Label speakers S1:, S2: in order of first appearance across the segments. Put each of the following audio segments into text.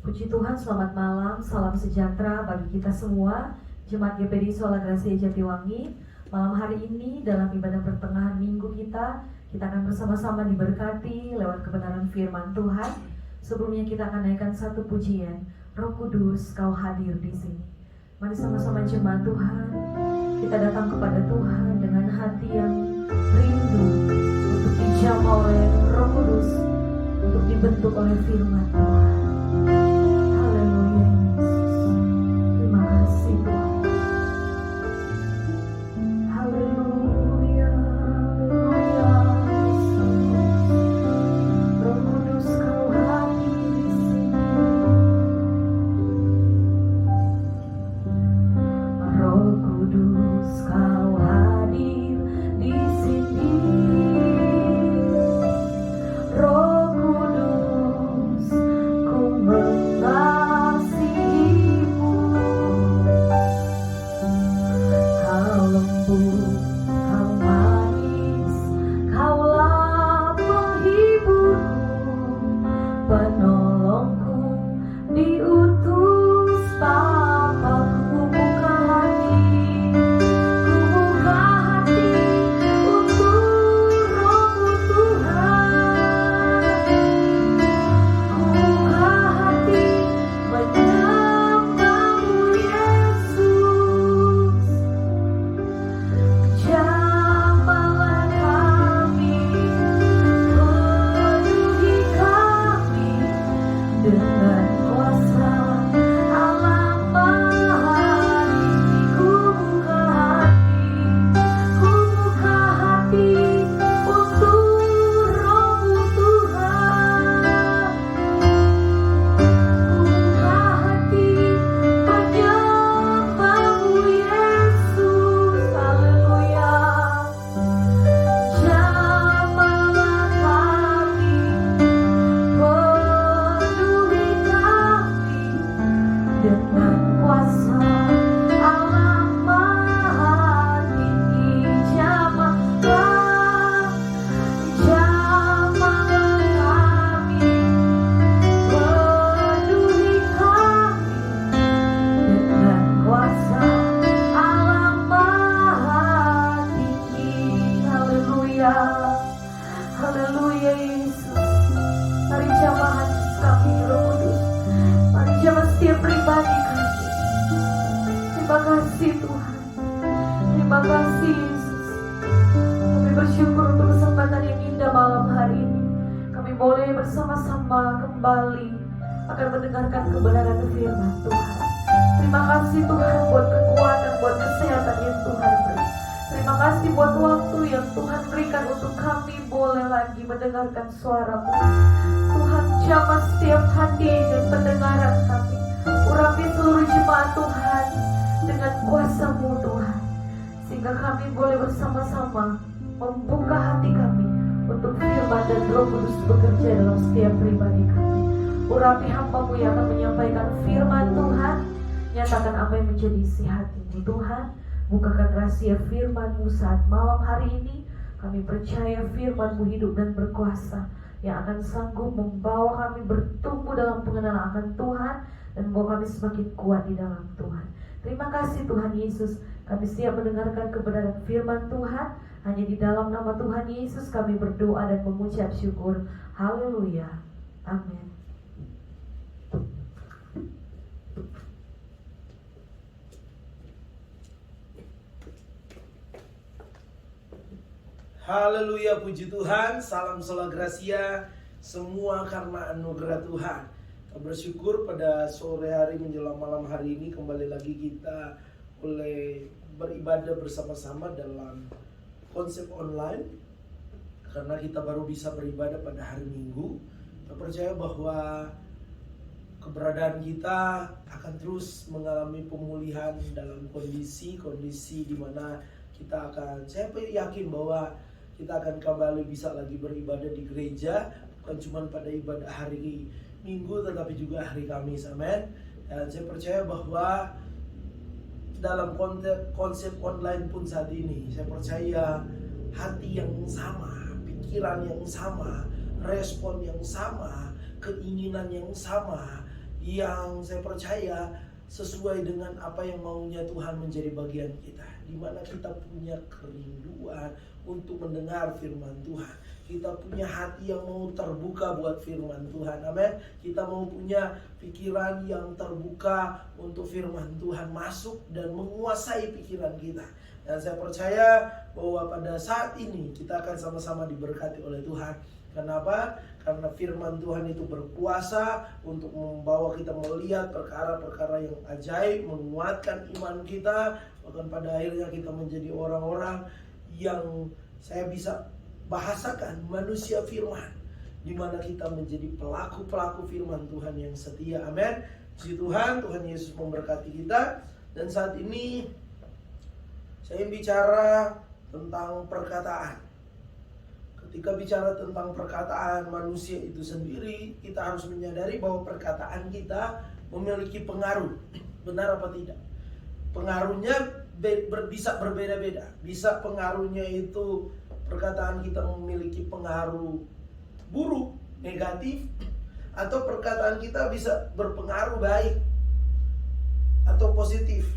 S1: Puji Tuhan, selamat malam, salam sejahtera bagi kita semua, Jemaat GPD Sola Gracia Jatiwangi. Malam hari ini dalam ibadah pertengahan minggu kita akan bersama-sama diberkati lewat kebenaran firman Tuhan. Sebelumnya kita akan naikkan satu pujian, Roh Kudus Kau hadir di sini. Mari sama-sama jemaat Tuhan, kita datang kepada Tuhan dengan hati yang rindu untuk dijamah oleh Roh Kudus, untuk dibentuk oleh firman Tuhan. Haleluya Yesus, terima kasih Tuhan. Haleluya, haleluya Yesus. Roh Kudus Kau hadir di sini. Roh Kudus Kau hadir di sini. Roh Kudus, ku mengasihimu. Kau lembut, kau manis, kaulah penghiburku, penolongku, diutus Bapa-Ku. Buka hati, ku buka hati untuk Roh-Mu Tuhan. Ku buka hati menyembah-Mu Yesus. Jamahlah kami, penuhi kami dengan kuasa Allah Maha Tinggi. Ku buka hati untuk Roh-Mu Tuhan. Ku buka hati menyembah-Mu Yesus. Haleluya. Jamahlah kami, penuhi kami dengan kuasa Allah Maha Tinggi. Jamahlah kami, penuhi kami dengan kuasa Allah Maha Tinggi. Haleluya, haleluya Yesus. Mari jamah hati kami Roh Kudus, mari jamah setiap pribadi kami. Terima kasih Tuhan, terima kasih Yesus. Kami bersyukur untuk kesempatan yang indah malam hari ini. Kami boleh bersama-sama kembali akan mendengarkan kebenaran firman Tuhan. Terima kasih Tuhan buat kekuatan, buat kesehatan yang Tuhan beri. Terima kasih buat waktu yang Tuhan berikan untuk kami boleh lagi mendengarkan suara-Mu. Tuhan, jamah setiap hati dan pendengaran kami. Urapi seluruh jemaat Tuhan dengan kuasa-Mu Tuhan, sehingga kami boleh bersama-sama membuka hati kami untuk firman dan Roh Kudus bekerja dalam setiap pribadi kami. Urapi hamba-Mu yang akan menyampaikan firman Tuhan. Nyatakan apa yang menjadi isi hati-Mu Tuhan. Bukakan rahasia firman-Mu saat malam hari ini. Kami percaya firman-Mu hidup dan berkuasa, yang akan sanggup membawa kami bertumbuh dalam pengenalan akan Tuhan dan membawa kami semakin kuat di dalam Tuhan. Terima kasih Tuhan Yesus. Kami siap mendengarkan kebenaran firman Tuhan. Hanya di dalam nama Tuhan Yesus kami berdoa dan mengucap syukur. Haleluya. Amin.
S2: Haleluya, puji Tuhan, salam Sola Gracia, semua karena anugerah Tuhan. Kita bersyukur pada sore hari menjelang malam hari ini kembali lagi kita boleh beribadah bersama-sama dalam konsep online. Karena kita baru bisa beribadah pada hari Minggu, kita percaya bahwa keberadaan kita akan terus mengalami pemulihan dalam kondisi di mana kita akan, saya yakin bahwa kita akan kembali bisa lagi beribadah di gereja, bukan cuma pada ibadah hari Minggu tetapi juga hari Kamis, amin. Dan saya percaya bahwa dalam konsep online pun saat ini, saya percaya hati yang sama, pikiran yang sama, respon yang sama, keinginan yang sama, yang saya percaya sesuai dengan apa yang maunya Tuhan menjadi bagian kita, di mana kita punya kerinduan untuk mendengar firman Tuhan. Kita punya hati yang mau terbuka buat firman Tuhan. Amin. Kita mau punya pikiran yang terbuka untuk firman Tuhan masuk dan menguasai pikiran kita. Dan saya percaya bahwa pada saat ini kita akan sama-sama diberkati oleh Tuhan. Kenapa? Karena firman Tuhan itu berkuasa untuk membawa kita melihat perkara-perkara yang ajaib, menguatkan iman kita, bahkan pada akhirnya kita menjadi orang-orang yang saya bisa bahasakan manusia firman, di mana kita menjadi pelaku-pelaku firman Tuhan yang setia. Amin. Puji Tuhan, Tuhan Yesus memberkati kita. Dan saat ini saya bicara tentang perkataan. Ketika bicara tentang perkataan manusia itu sendiri, kita harus menyadari bahwa perkataan kita memiliki pengaruh. Benar apa tidak? Pengaruhnya bisa berbeda-beda. Bisa pengaruhnya itu, perkataan kita memiliki pengaruh buruk, negatif, atau perkataan kita bisa berpengaruh baik atau positif.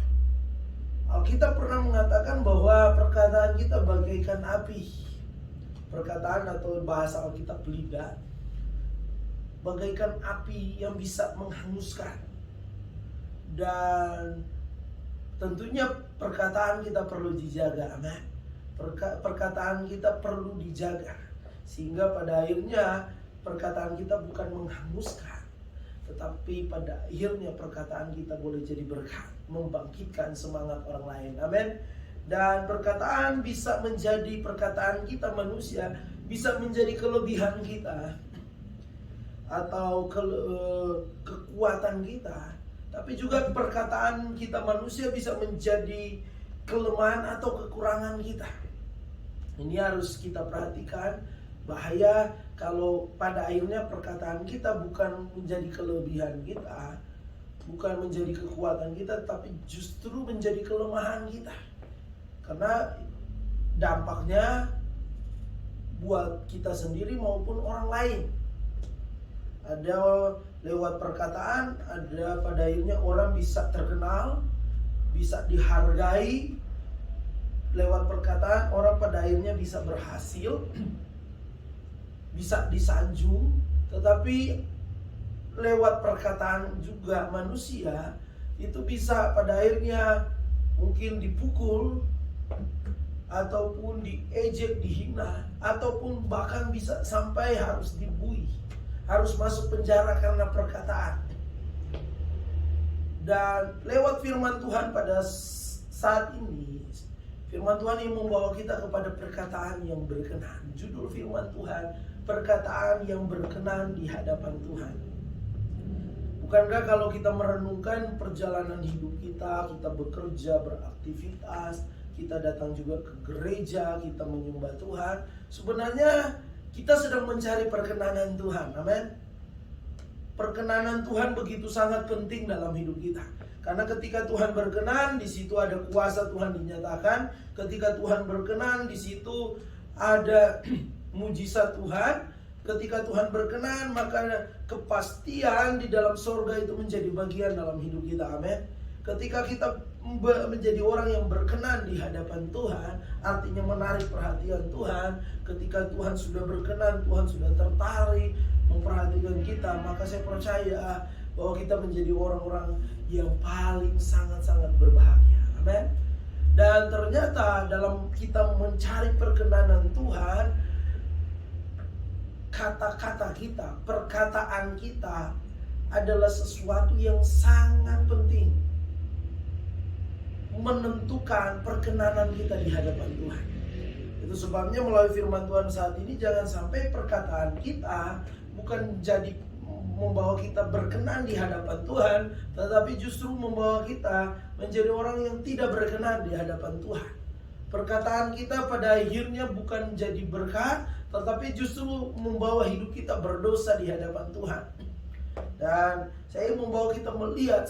S2: Alkitab pernah mengatakan bahwa perkataan kita bagaikan api. Perkataan atau bahasa Alkitab lidah bagaikan api yang bisa menghanguskan. Dan tentunya perkataan kita perlu dijaga. Amin. Perkataan kita perlu dijaga, sehingga pada akhirnya perkataan kita bukan menghanguskan, tetapi pada akhirnya perkataan kita boleh jadi berkat, membangkitkan semangat orang lain. Amin. Dan perkataan bisa menjadi, perkataan kita manusia bisa menjadi kelebihan kita atau kekuatan kita, tapi juga perkataan kita manusia bisa menjadi kelemahan atau kekurangan kita. Ini harus kita perhatikan. Bahaya kalau pada akhirnya perkataan kita bukan menjadi kelebihan kita, bukan menjadi kekuatan kita, tapi justru menjadi kelemahan kita. Karena dampaknya buat kita sendiri maupun orang lain. Ada lewat perkataan, ada pada akhirnya orang bisa terkenal, bisa dihargai. Lewat perkataan orang pada akhirnya bisa berhasil, bisa disanjung. Tetapi lewat perkataan juga manusia itu bisa pada akhirnya mungkin dipukul, ataupun diejek, dihina, ataupun bahkan bisa sampai harus dibuih, harus masuk penjara karena perkataan. Dan lewat firman Tuhan pada saat ini, firman Tuhan yang membawa kita kepada perkataan yang berkenan. Judul firman Tuhan, perkataan yang berkenan di hadapan Tuhan. Bukankah kalau kita merenungkan perjalanan hidup kita, kita bekerja, beraktivitas, kita datang juga ke gereja, kita menyembah Tuhan, sebenarnya kita sedang mencari perkenanan Tuhan. Amin. Perkenanan Tuhan begitu sangat penting dalam hidup kita. Karena ketika Tuhan berkenan, di situ ada kuasa Tuhan dinyatakan. Ketika Tuhan berkenan, di situ ada mujizat Tuhan. Ketika Tuhan berkenan, maka kepastian di dalam sorga itu menjadi bagian dalam hidup kita. Amin. Ketika kita menjadi orang yang berkenan di hadapan Tuhan, artinya menarik perhatian Tuhan. Ketika Tuhan sudah berkenan, Tuhan sudah tertarik memperhatikan kita, maka saya percaya bahwa kita menjadi orang-orang yang paling sangat-sangat berbahagia. Amin. Dan ternyata dalam kita mencari perkenanan Tuhan, kata-kata kita, perkataan kita adalah sesuatu yang sangat penting, menentukan perkenanan kita di hadapan Tuhan. Itu sebabnya melalui firman Tuhan saat ini, jangan sampai perkataan kita bukan jadi membawa kita berkenan di hadapan Tuhan, tetapi justru membawa kita menjadi orang yang tidak berkenan di hadapan Tuhan. Perkataan kita pada akhirnya bukan jadi berkat, tetapi justru membawa hidup kita berdosa di hadapan Tuhan. Dan saya membawa kita melihat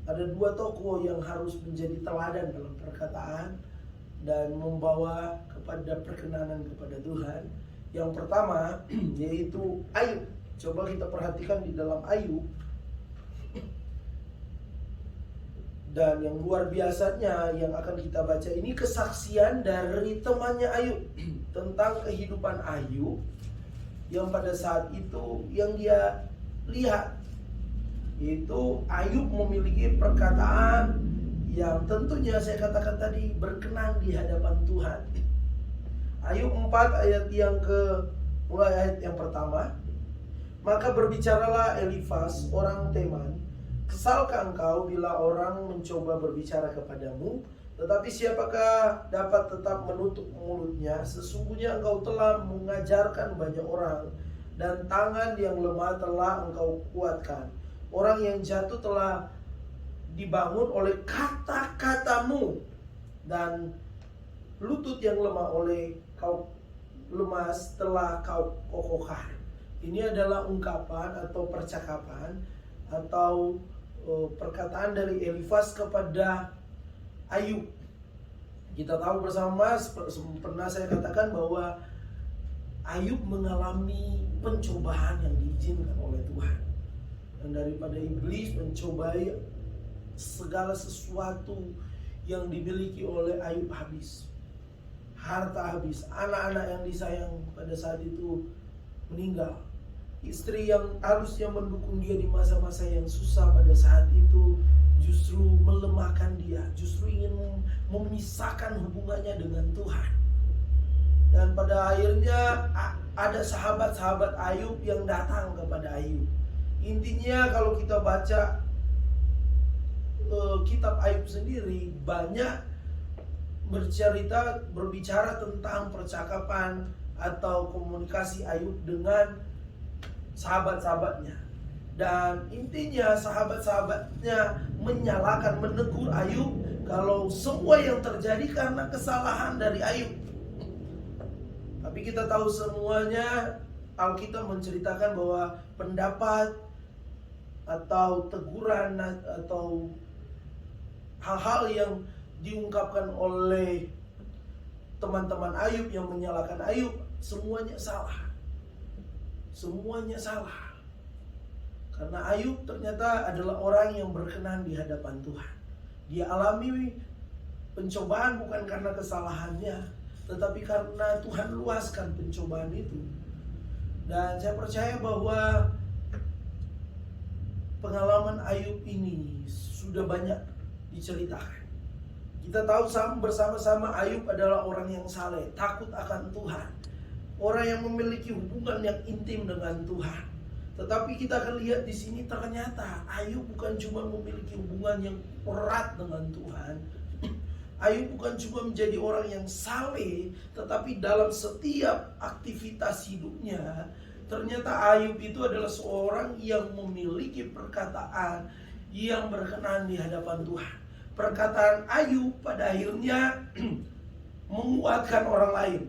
S2: ada dua tokoh yang harus menjadi teladan dalam perkataan dan membawa kepada perkenanan kepada Tuhan. Yang pertama yaitu Ayub. Coba kita perhatikan di dalam Ayub. Dan yang luar biasanya yang akan kita baca ini kesaksian dari temannya Ayub tentang kehidupan Ayub yang pada saat itu yang dia lihat, yaitu Ayub memiliki perkataan yang tentunya saya katakan tadi berkenan di hadapan Tuhan. Ayub 4 ayat mulai ayat yang pertama. Maka berbicaralah Elifas orang Teman, kesalkah engkau bila orang mencoba berbicara kepadamu? Tetapi siapakah dapat tetap menutup mulutnya? Sesungguhnya engkau telah mengajarkan banyak orang, dan tangan yang lemah telah engkau kuatkan. Orang yang jatuh telah dibangun oleh kata-katamu, dan lutut yang lemah oleh kau lemas telah kau kokohkan. Ini adalah ungkapan atau percakapan atau perkataan dari Elifas kepada Ayub. Kita tahu bersama, pernah saya katakan bahwa Ayub mengalami pencobaan yang diizinkan oleh Tuhan. Dan daripada iblis mencobai segala sesuatu yang dimiliki oleh Ayub habis. Harta habis, anak-anak yang disayang pada saat itu meninggal. Istri yang harusnya mendukung dia di masa-masa yang susah pada saat itu justru melemahkan dia, justru ingin memisahkan hubungannya dengan Tuhan. Dan pada akhirnya ada sahabat-sahabat Ayub yang datang kepada Ayub. Intinya kalau kita baca kitab Ayub sendiri, banyak berbicara tentang percakapan atau komunikasi Ayub dengan sahabat-sahabatnya. Dan intinya sahabat-sahabatnya menegur Ayub kalau semua yang terjadi karena kesalahan dari Ayub. Tapi kita tahu semuanya, Alkitab menceritakan bahwa pendapat atau teguran atau hal-hal yang diungkapkan oleh teman-teman Ayub yang menyalahkan Ayub, semuanya salah. Semuanya salah. Karena Ayub ternyata adalah orang yang berkenan di hadapan Tuhan. Dia alami pencobaan bukan karena kesalahannya, tetapi karena Tuhan luaskan pencobaan itu. Dan saya percaya bahwa pengalaman Ayub ini sudah banyak diceritakan. Kita tahu bersama-sama Ayub adalah orang yang saleh, takut akan Tuhan. Orang yang memiliki hubungan yang intim dengan Tuhan. Tetapi kita akan lihat di sini ternyata Ayub bukan cuma memiliki hubungan yang erat dengan Tuhan. Ayub bukan cuma menjadi orang yang saleh, tetapi dalam setiap aktivitas hidupnya, ternyata Ayub itu adalah seorang yang memiliki perkataan yang berkenan di hadapan Tuhan. Perkataan Ayub pada akhirnya menguatkan orang lain.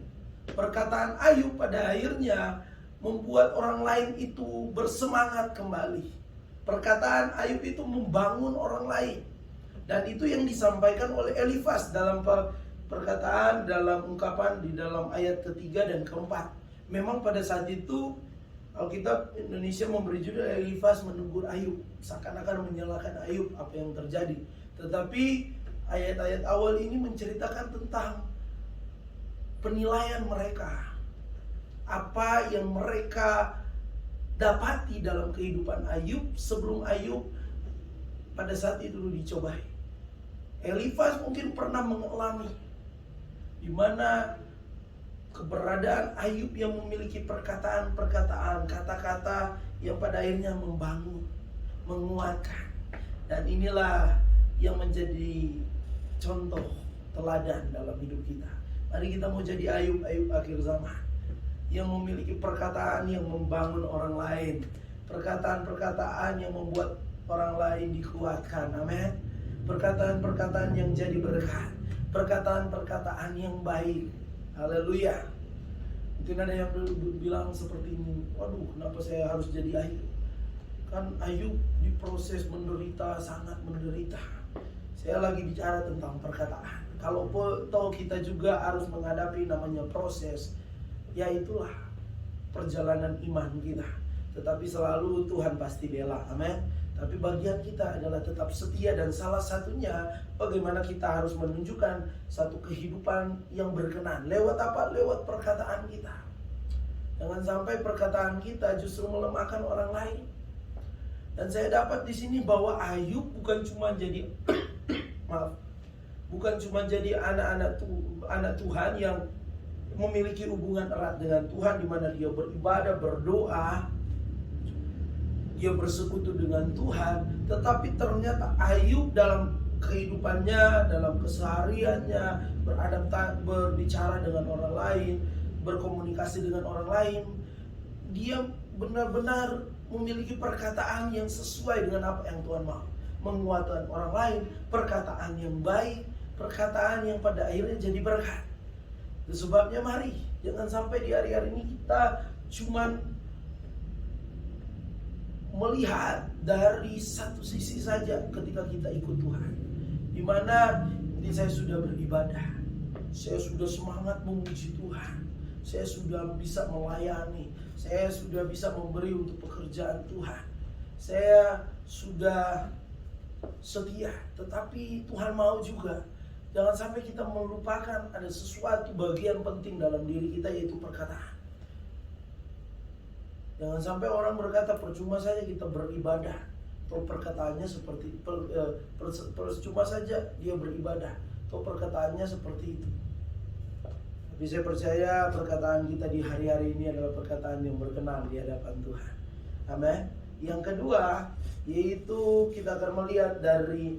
S2: Perkataan Ayub pada akhirnya membuat orang lain itu bersemangat kembali. Perkataan Ayub itu membangun orang lain. Dan itu yang disampaikan oleh Elifas dalam perkataan, dalam ungkapan di dalam ayat ketiga dan keempat. Memang pada saat itu Alkitab Indonesia memberi judul Elifas menegur Ayub, seakan-akan menyalahkan Ayub apa yang terjadi. Tetapi ayat-ayat awal ini menceritakan tentang penilaian mereka, apa yang mereka dapati dalam kehidupan Ayub sebelum Ayub pada saat itu dicobai. Elifas mungkin pernah mengalami di mana keberadaan Ayub yang memiliki perkataan-perkataan, kata-kata yang pada akhirnya membangun, menguatkan. Dan inilah yang menjadi contoh teladan dalam hidup kita. Mari kita mau jadi Ayub akhir zaman yang memiliki perkataan yang membangun orang lain, perkataan-perkataan yang membuat orang lain dikuatkan. Amin. Perkataan-perkataan yang jadi berkat, perkataan-perkataan yang baik. Haleluya. Mungkin ada yang bilang seperti ini, waduh, kenapa saya harus jadi Ayub? Kan Ayub diproses menderita, sangat menderita. Saya lagi bicara tentang perkataan. Kalau toh kita juga harus menghadapi namanya proses, ya itulah perjalanan iman kita. tetapi selalu Tuhan pasti bela. Amin. Tapi bagian kita adalah tetap setia, dan salah satunya bagaimana kita harus menunjukkan satu kehidupan yang berkenan. Lewat apa? Lewat perkataan kita. Jangan sampai perkataan kita justru melemahkan orang lain. Dan saya dapat di sini bahwa Ayub bukan cuma jadi bukan cuma jadi anak Tuhan yang memiliki hubungan erat dengan Tuhan, di mana dia beribadah, berdoa, dia bersekutu dengan Tuhan, tetapi ternyata Ayub dalam kehidupannya, dalam kesehariannya, berbicara dengan orang lain, berkomunikasi dengan orang lain, dia benar-benar memiliki perkataan yang sesuai dengan apa yang Tuhan mau, menguatkan orang lain, perkataan yang baik, perkataan yang pada akhirnya jadi berkat. Itu sebabnya mari, jangan sampai di hari-hari ini kita cuman melihat dari satu sisi saja ketika kita ikut Tuhan. Dimana ini saya sudah beribadah, saya sudah semangat memuji Tuhan, saya sudah bisa melayani, saya sudah bisa memberi untuk pekerjaan Tuhan, saya sudah setia. Tetapi Tuhan mau juga, jangan sampai kita melupakan ada sesuatu bagian penting dalam diri kita, yaitu perkataan. Jangan sampai orang berkata percuma saja kita beribadah, atau perkataannya seperti percuma saja dia beribadah, atau perkataannya seperti itu. Tapi saya percaya perkataan kita di hari-hari ini adalah perkataan yang berkenan di hadapan Tuhan. Amin. Yang kedua, yaitu kita akan melihat dari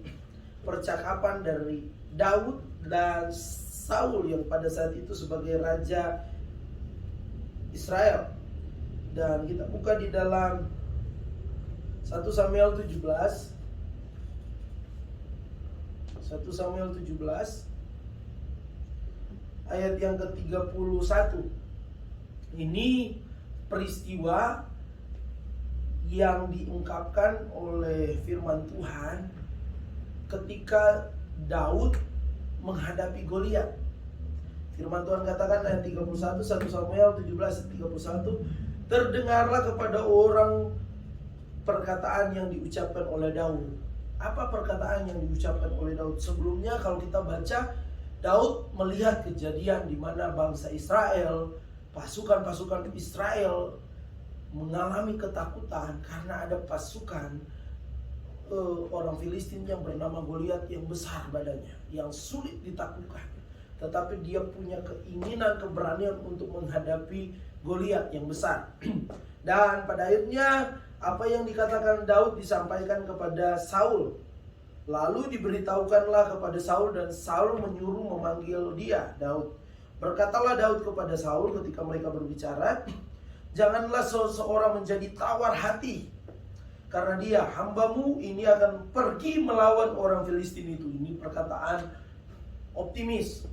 S2: percakapan dari Daud dan Saul yang pada saat itu sebagai raja Israel. Dan kita buka di dalam 1 Samuel 17. 1 Samuel 17 ayat yang ke-31. Ini peristiwa yang diungkapkan oleh firman Tuhan ketika Daud menghadapi Goliat. Firman Tuhan katakan ayat 31, 1 Samuel 17 31, terdengarlah kepada orang perkataan yang diucapkan oleh Daud. Apa perkataan yang diucapkan oleh Daud? Sebelumnya kalau kita baca, Daud melihat kejadian di mana bangsa Israel, pasukan-pasukan Israel mengalami ketakutan karena ada pasukan orang Filistin yang bernama Goliat yang besar badannya, yang sulit ditaklukkan. Tetapi dia punya keinginan, keberanian untuk menghadapi Goliat yang besar. Dan pada akhirnya apa yang dikatakan Daud disampaikan kepada Saul. Lalu diberitahukanlah kepada Saul, dan Saul menyuruh memanggil dia, Daud. Berkatalah Daud kepada Saul ketika mereka berbicara, janganlah seseorang menjadi tawar hati, karena dia, hambamu ini akan pergi melawan orang Filistin itu. Ini perkataan optimis.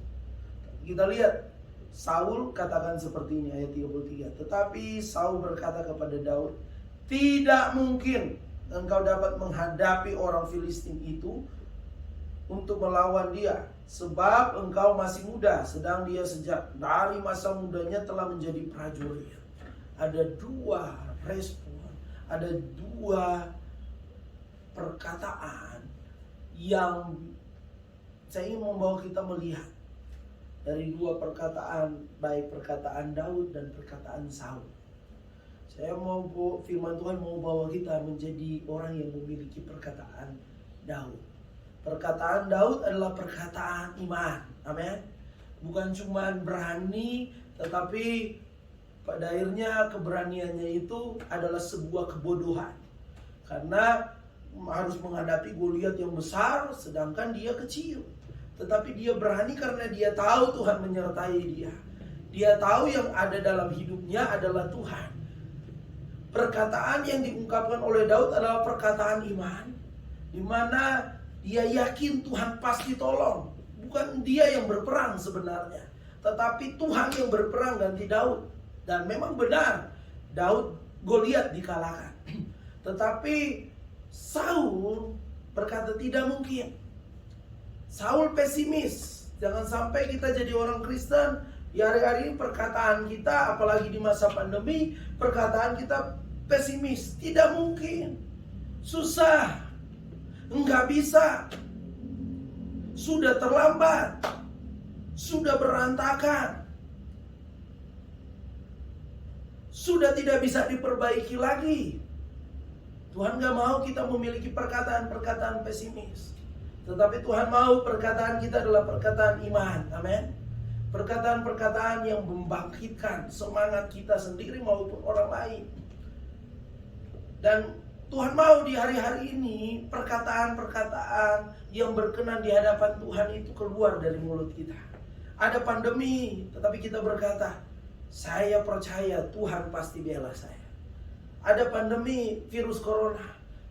S2: Kita lihat, Saul katakan seperti ini, ayat 33. Tetapi Saul berkata kepada Daud, tidak mungkin engkau dapat menghadapi orang Filistin itu untuk melawan dia, sebab engkau masih muda, sedang dia sejak dari masa mudanya telah menjadi prajurit. Ada dua respon, ada dua perkataan yang saya ingin membawa kita melihat dari dua perkataan, baik perkataan Daud dan perkataan Saul. Saya mau, firman Tuhan mau bawa kita menjadi orang yang memiliki perkataan Daud. Perkataan Daud adalah perkataan iman. Amin. Bukan cuma berani, tetapi pada akhirnya keberaniannya itu adalah sebuah kebodohan. Karena harus menghadapi Goliat yang besar, sedangkan dia kecil. Tetapi dia berani karena dia tahu Tuhan menyertai dia. Dia tahu yang ada dalam hidupnya adalah Tuhan. Perkataan yang diungkapkan oleh Daud adalah perkataan iman, di mana dia yakin Tuhan pasti tolong. Bukan dia yang berperang sebenarnya, tetapi Tuhan yang berperang ganti Daud. Dan memang benar, Goliat dikalahkan. Tetapi Saul berkata tidak mungkin. Saul pesimis. Jangan sampai kita jadi orang Kristen di hari-hari ini, perkataan kita, apalagi di masa pandemi, perkataan kita pesimis. Tidak mungkin. Susah. Enggak bisa. Sudah terlambat. Sudah berantakan. Sudah tidak bisa diperbaiki lagi. Tuhan gak mau kita memiliki perkataan-perkataan pesimis. Tetapi Tuhan mau perkataan kita adalah perkataan iman. Amin. Perkataan-perkataan yang membangkitkan semangat kita sendiri maupun orang lain. Dan Tuhan mau di hari-hari ini perkataan-perkataan yang berkenan di hadapan Tuhan itu keluar dari mulut kita. Ada pandemi, tetapi kita berkata, saya percaya Tuhan pasti bela saya. Ada pandemi virus corona,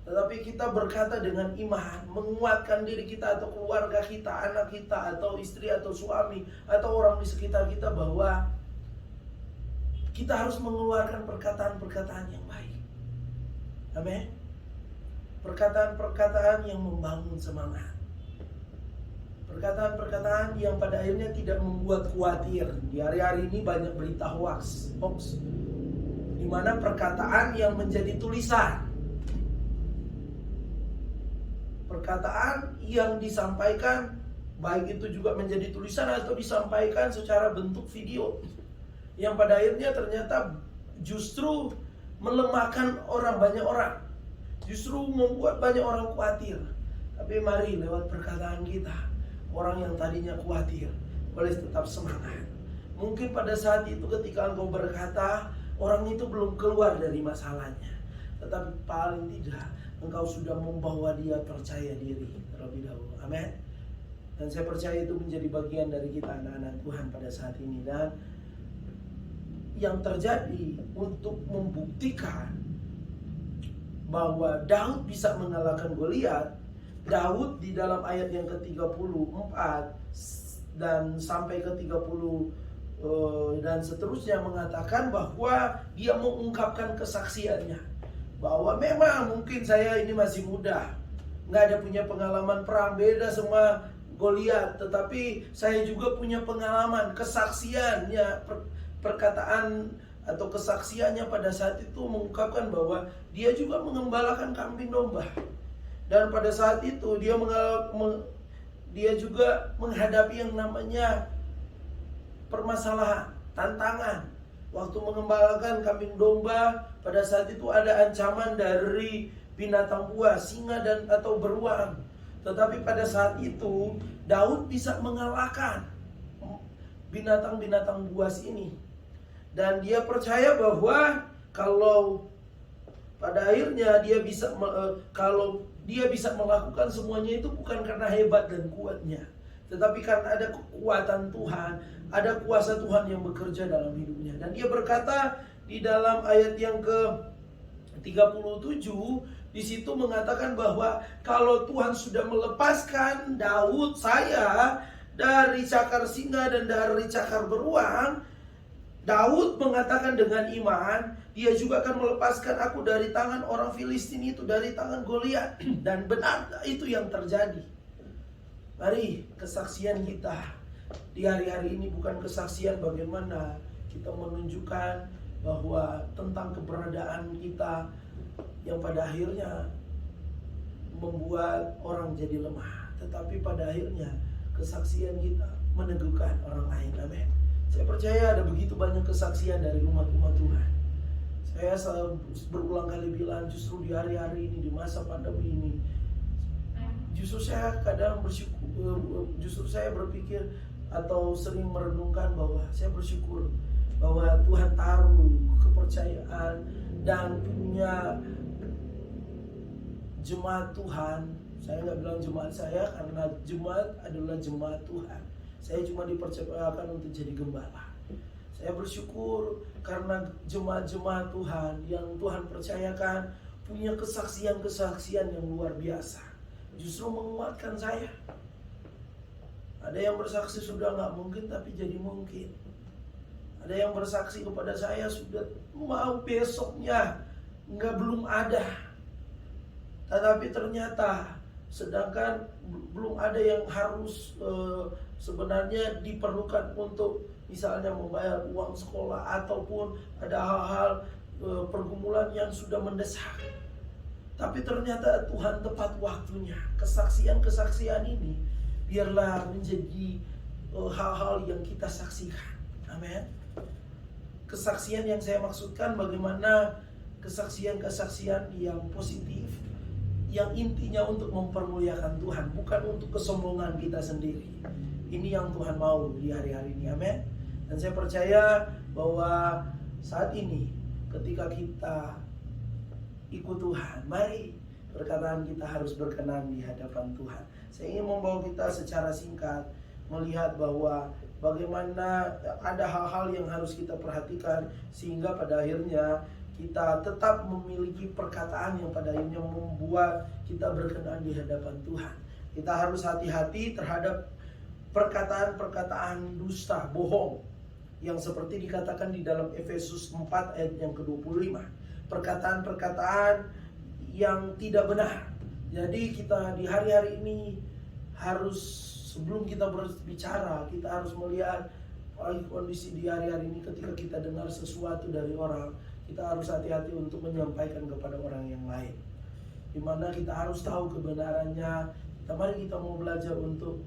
S2: tetapi kita berkata dengan iman, menguatkan diri kita atau keluarga kita, anak kita atau istri atau suami atau orang di sekitar kita bahwa kita harus mengeluarkan perkataan-perkataan yang baik. Amin. Perkataan-perkataan yang membangun semangat. Perkataan-perkataan yang pada akhirnya tidak membuat khawatir. Di hari-hari ini banyak berita hoax, di mana perkataan yang menjadi tulisan, perkataan yang disampaikan baik itu juga menjadi tulisan atau disampaikan secara bentuk video, yang pada akhirnya ternyata justru melemahkan banyak orang, justru membuat banyak orang khawatir. Tapi mari lewat perkataan kita, orang yang tadinya khawatir boleh tetap semangat. Mungkin pada saat itu ketika engkau berkata, orang itu belum keluar dari masalahnya, tetapi paling tidak engkau sudah membawa dia percaya diri terlebih dahulu. Amin. Dan saya percaya itu menjadi bagian dari kita anak-anak Tuhan pada saat ini. Dan yang terjadi untuk membuktikan bahwa Daud bisa mengalahkan Goliat, Daud di dalam ayat yang ke-34 dan sampai ke-30 dan seterusnya mengatakan bahwa dia mengungkapkan kesaksiannya, bahwa memang mungkin saya ini masih muda, nggak ada punya pengalaman perang, beda sama Goliat, tetapi saya juga punya pengalaman, kesaksiannya, perkataan atau kesaksiannya pada saat itu mengungkapkan bahwa dia juga mengembalakan kambing domba. Dan pada saat itu dia juga menghadapi yang namanya permasalahan, tantangan. Waktu mengembalakan kambing domba, pada saat itu ada ancaman dari binatang buas, singa dan atau beruang. Tetapi pada saat itu Daud bisa mengalahkan binatang-binatang buas ini. Dan dia percaya bahwa kalau pada akhirnya dia bisa kalau dia bisa melakukan semuanya itu bukan karena hebat dan kuatnya, tetapi karena ada kekuatan Tuhan, ada kuasa Tuhan yang bekerja dalam hidupnya. Dan dia berkata di dalam ayat yang ke-37, di situ mengatakan bahwa kalau Tuhan sudah melepaskan Daud, saya, dari cakar singa dan dari cakar beruang, Daud mengatakan dengan iman, dia juga akan melepaskan aku dari tangan orang Filistin itu, dari tangan Goliat. Dan benar itu yang terjadi. Mari kesaksian kita di hari-hari ini bukan kesaksian bagaimana kita menunjukkan bahwa tentang keberadaan kita yang pada akhirnya membuat orang jadi lemah, tetapi pada akhirnya kesaksian kita meneguhkan orang lain. Amin. Saya percaya ada begitu banyak kesaksian dari umat-umat Tuhan. Saya berulang kali bilang, justru di hari-hari ini, di masa pandemi ini, justru saya kadang justru saya berpikir atau sering merenungkan bahwa saya bersyukur bahwa Tuhan taruh kepercayaan dan punya jemaat Tuhan. Saya nggak bilang jemaat saya, karena jemaat adalah jemaat Tuhan. Saya cuma dipercayakan untuk jadi gembala. Saya bersyukur karena jemaat-jemaat Tuhan yang Tuhan percayakan punya kesaksian-kesaksian yang luar biasa. Justru menguatkan saya. Ada yang bersaksi sudah nggak mungkin tapi jadi mungkin. Ada yang bersaksi kepada saya sudah mau besoknya belum ada. Tetapi ternyata sedangkan belum ada yang harus sebenarnya diperlukan untuk misalnya membayar uang sekolah ataupun ada hal-hal pergumulan yang sudah mendesak. Tapi ternyata Tuhan tepat waktunya. Kesaksian-kesaksian ini biarlah menjadi hal-hal yang kita saksikan. Amin. Kesaksian yang saya maksudkan bagaimana kesaksian-kesaksian yang positif, yang intinya untuk mempermuliakan Tuhan, bukan untuk kesombongan kita sendiri. Ini yang Tuhan mau di hari-hari ini. Amin. Dan saya percaya bahwa saat ini ketika kita ikut Tuhan, mari perkataan kita harus berkenan di hadapan Tuhan. Saya ingin membawa kita secara singkat melihat bahwa bagaimana ada hal-hal yang harus kita perhatikan sehingga pada akhirnya kita tetap memiliki perkataan yang pada akhirnya membuat kita berkenan di hadapan Tuhan. Kita harus hati-hati terhadap perkataan-perkataan dusta, bohong, yang seperti dikatakan di dalam Efesus 4 ayat yang ke-25. Perkataan-perkataan yang tidak benar. Jadi kita di hari-hari ini harus, sebelum kita berbicara, kita harus melihat kondisi di hari-hari ini. Ketika kita dengar sesuatu dari orang, kita harus hati-hati untuk menyampaikan kepada orang yang lain, dimana kita harus tahu kebenarannya. Mari kita mau belajar untuk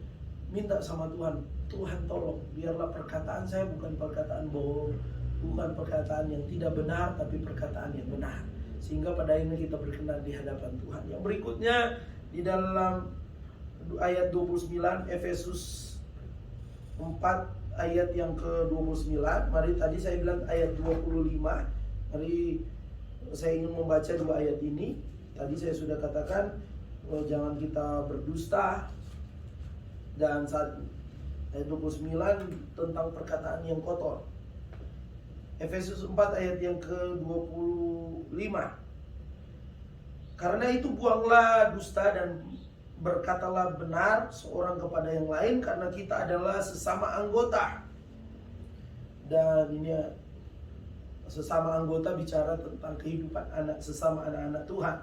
S2: minta sama Tuhan, Tuhan tolong biarlah perkataan saya bukan perkataan bohong, bukan perkataan yang tidak benar, tapi perkataan yang benar, sehingga pada akhirnya kita berkenan di hadapan Tuhan. Yang berikutnya di dalam ayat 29, Efesus 4 ayat yang ke-29. Mari, tadi saya bilang ayat 25. Mari saya ingin membaca dua ayat ini. Tadi saya sudah katakan jangan kita berdusta, dan saat ayat 29 tentang perkataan yang kotor. Efesus 4 ayat yang ke-25. Karena itu buanglah dusta dan berkatalah benar seorang kepada yang lain, karena kita adalah sesama anggota. Dan ini sesama anggota bicara tentang kehidupan sesama anak-anak Tuhan.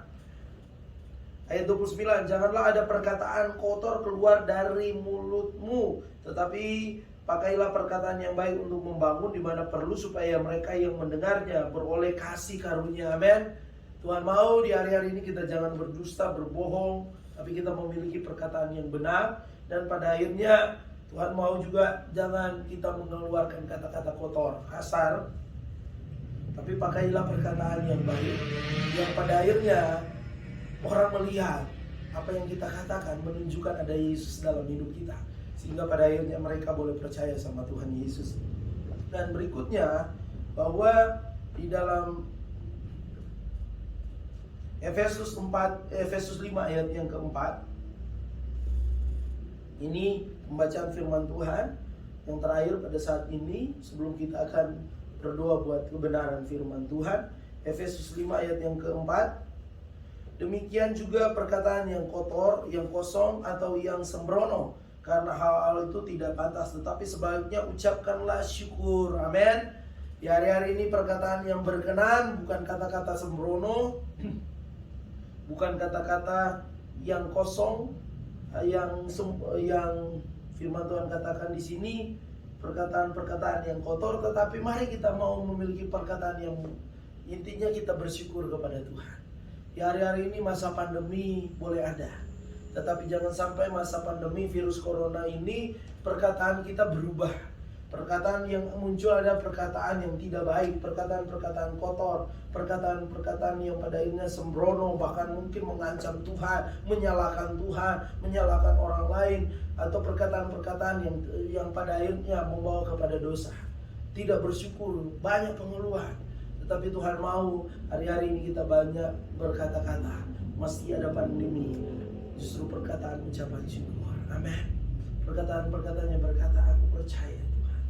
S2: Ayat 29, janganlah ada perkataan kotor keluar dari mulutmu, tetapi pakailah perkataan yang baik untuk membangun di mana perlu, supaya mereka yang mendengarnya beroleh kasih karunia. Amin. Tuhan mau di hari-hari ini kita jangan berdusta, berbohong, tapi kita memiliki perkataan yang benar. Dan pada akhirnya Tuhan mau juga jangan kita mengeluarkan kata-kata kotor, kasar, tapi pakailah perkataan yang baik, yang pada akhirnya orang melihat apa yang kita katakan menunjukkan ada Yesus dalam hidup kita, sehingga pada akhirnya mereka boleh percaya sama Tuhan Yesus. Dan berikutnya bahwa di dalam Efesus 5 ayat yang keempat, ini pembacaan firman Tuhan yang terakhir pada saat ini sebelum kita akan berdoa buat kebenaran firman Tuhan. Efesus 5 ayat yang keempat, demikian juga perkataan yang kotor, yang kosong, atau yang sembrono, karena hal-hal itu tidak pantas, tetapi sebaliknya ucapkanlah syukur. Amin. Di hari-hari ini perkataan yang berkenan, bukan kata-kata sembrono, bukan kata-kata yang kosong, yang firman Tuhan katakan di sini perkataan-perkataan yang kotor, tetapi mari kita mau memiliki perkataan yang intinya kita bersyukur kepada Tuhan. Di hari-hari ini masa pandemi boleh ada, tetapi jangan sampai masa pandemi virus corona ini perkataan kita berubah. Perkataan yang muncul ada perkataan yang tidak baik, perkataan-perkataan kotor, perkataan-perkataan yang pada akhirnya sembrono, bahkan mungkin mengancam Tuhan, menyalahkan Tuhan, menyalahkan orang lain, atau perkataan-perkataan yang pada akhirnya membawa kepada dosa. Tidak bersyukur, banyak pengeluhan. Tetapi Tuhan mau hari-hari ini kita banyak berkata-kata. Meski ada pandemi, justru perkataan ucapan syukur. Amin. Perkataan-perkataan yang berkata, aku percaya Tuhan,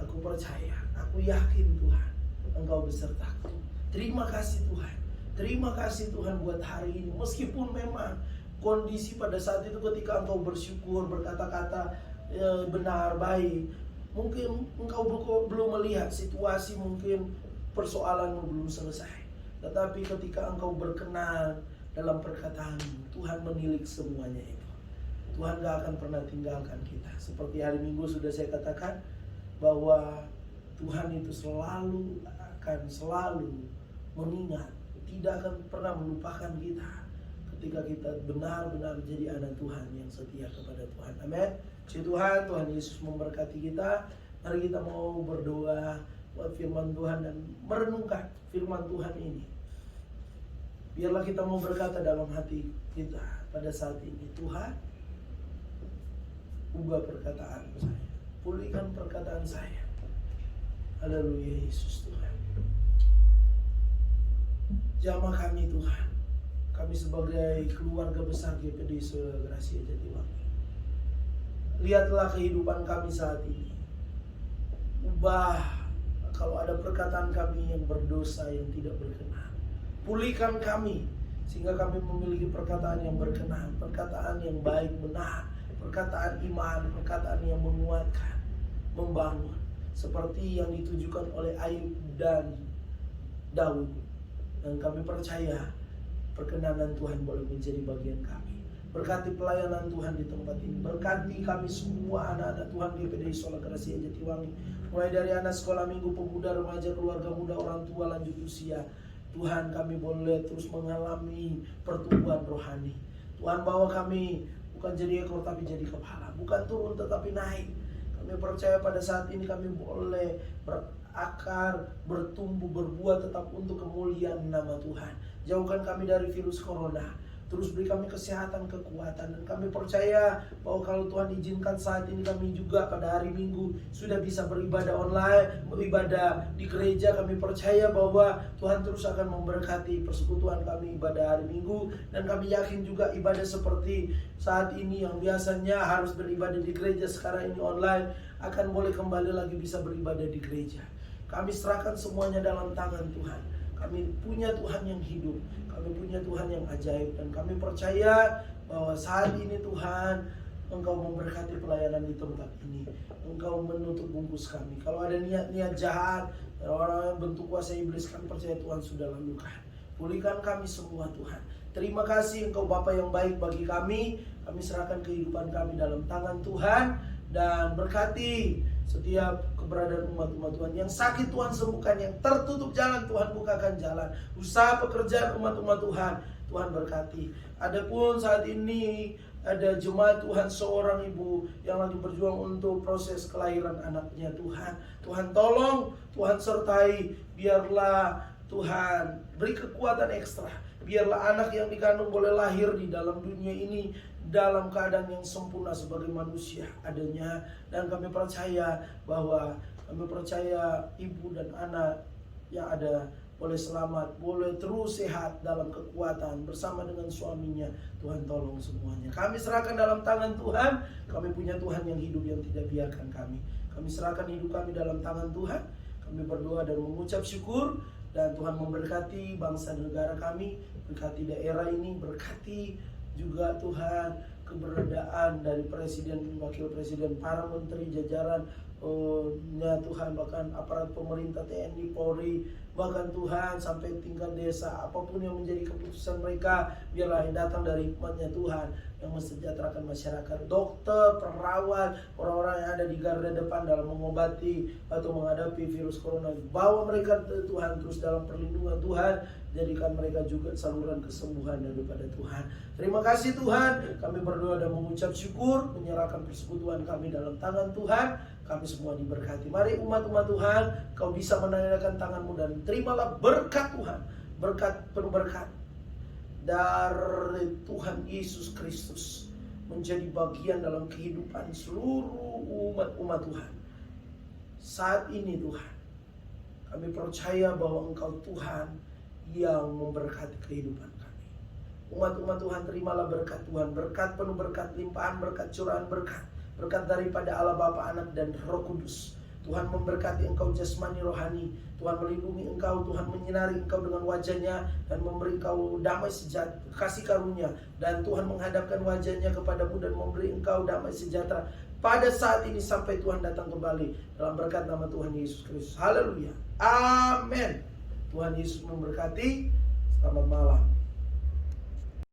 S2: aku percaya, aku yakin Tuhan, Engkau besertaku. Terima kasih Tuhan, terima kasih Tuhan buat hari ini. Meskipun memang kondisi pada saat itu ketika Engkau bersyukur, berkata-kata benar, baik, mungkin Engkau belum melihat situasi, mungkin persoalanmu belum selesai, tetapi ketika Engkau berkenan dalam perkataanmu, Tuhan menilik semuanya itu. Tuhan gak akan pernah tinggalkan kita. Seperti hari Minggu sudah saya katakan bahwa Tuhan itu selalu akan selalu mengingat, tidak akan pernah melupakan kita ketika kita benar-benar menjadi anak Tuhan yang setia kepada Tuhan. Amin. Puji Tuhan, Tuhan Yesus memberkati kita. Mari kita mau berdoa buat firman Tuhan dan merenungkan firman Tuhan ini. Biarlah kita mau berkata dalam hati kita pada saat ini, Tuhan, ubah perkataan saya, pulihkan perkataan saya. Haleluya Yesus Tuhan. Jamah kami Tuhan, kami sebagai keluarga besar GPD Sola Gracia Jatiwangi. Lihatlah kehidupan kami saat ini. Ubah kalau ada perkataan kami yang berdosa, yang tidak berkenan. Pulihkan kami sehingga kami memiliki perkataan yang berkenan, perkataan yang baik, benar, perkataan iman, perkataan yang menguatkan, membangun, seperti yang ditujukan oleh Ayub dan Daud. Dan kami percaya perkenanan Tuhan boleh menjadi bagian kami. Berkati pelayanan Tuhan di tempat ini. Berkati kami semua anak-anak Tuhan GPD Sola Gracia Jatiwangi. Mulai dari anak sekolah minggu, pemuda, remaja, keluarga muda, orang tua, lanjut usia. Tuhan, kami boleh terus mengalami pertumbuhan rohani. Tuhan, bawa kami bukan jadi ekor tapi jadi kepala. Bukan turun tetapi naik. Kami percaya pada saat ini kami boleh berakar, bertumbuh, berbuah tetap untuk kemuliaan nama Tuhan. Jauhkan kami dari virus corona. Terus beri kami kesehatan, kekuatan. Dan kami percaya bahwa kalau Tuhan izinkan saat ini kami juga pada hari Minggu sudah bisa beribadah online, beribadah di gereja. Kami percaya bahwa Tuhan terus akan memberkati persekutuan kami ibadah hari Minggu. Dan kami yakin juga ibadah seperti saat ini yang biasanya harus beribadah di gereja, sekarang ini online, akan boleh kembali lagi bisa beribadah di gereja. Kami serahkan semuanya dalam tangan Tuhan. Kami punya Tuhan yang hidup, kami punya Tuhan yang ajaib, dan kami percaya bahwa saat ini Tuhan, Engkau memberkati pelayanan di tempat ini. Engkau menutup bungkus kami. Kalau ada niat-niat jahat, orang yang bentuk kuasa iblis, kami percaya Tuhan sudah lalukan. Pulihkan kami semua Tuhan. Terima kasih Engkau Bapa yang baik bagi kami. Kami serahkan kehidupan kami dalam tangan Tuhan. Dan berkati setiap keberadaan umat-umat Tuhan. Yang sakit Tuhan sembuhkan, yang tertutup jalan Tuhan bukakan jalan. Usaha pekerjaan umat-umat Tuhan, Tuhan berkati. Adapun saat ini ada jemaat Tuhan, seorang ibu yang lagi berjuang untuk proses kelahiran anaknya Tuhan. Tuhan tolong, Tuhan sertai, biarlah Tuhan beri kekuatan ekstra. Biarlah anak yang dikandung boleh lahir di dalam dunia ini dalam keadaan yang sempurna sebagai manusia adanya. Dan kami percaya bahwa ibu dan anak yang ada boleh selamat, boleh terus sehat dalam kekuatan bersama dengan suaminya. Tuhan tolong semuanya. Kami serahkan dalam tangan Tuhan. Kami punya Tuhan yang hidup, yang tidak biarkan kami. Kami serahkan hidup kami dalam tangan Tuhan. Kami berdoa dan mengucap syukur. Dan Tuhan memberkati bangsa dan negara kami, berkati daerah ini, berkati juga Tuhan keberadaan dari presiden, wakil presiden, para menteri, jajaran Tuhan, bahkan aparat pemerintah, TNI, Polri, bahkan Tuhan sampai tingkat desa, apapun yang menjadi keputusan mereka, biarlah yang datang dari hikmatnya Tuhan yang mensejahterakan masyarakat. Dokter, perawat, orang-orang yang ada di garda depan dalam mengobati atau menghadapi virus corona, bawa mereka Tuhan terus dalam perlindungan Tuhan. Jadikan mereka juga saluran kesembuhan daripada Tuhan. Terima kasih Tuhan. Kami berdoa dan mengucap syukur, menyerahkan persekutuan kami dalam tangan Tuhan. Kami semua diberkati. Mari umat-umat Tuhan, kau bisa menandakan tanganmu dan terimalah berkat Tuhan. Berkat, penuh berkat dari Tuhan Yesus Kristus menjadi bagian dalam kehidupan seluruh umat-umat Tuhan. Saat ini Tuhan, kami percaya bahwa Engkau Tuhan yang memberkati kehidupan kami. Umat-umat Tuhan, terimalah berkat Tuhan. Berkat penuh berkat, limpahan berkat, curahan berkat. Berkat daripada Allah Bapa, Anak dan Roh Kudus. Tuhan memberkati engkau jasmani rohani. Tuhan melindungi engkau, Tuhan menyinari engkau dengan wajahnya dan memberi engkau damai sejahtera, kasih karunia. Dan Tuhan menghadapkan wajahnya kepadamu dan memberi engkau damai sejahtera pada saat ini sampai Tuhan datang kembali. Dalam berkat nama Tuhan Yesus Kristus. Haleluya. Amin. Tuhan Yesus memberkati. Selamat malam.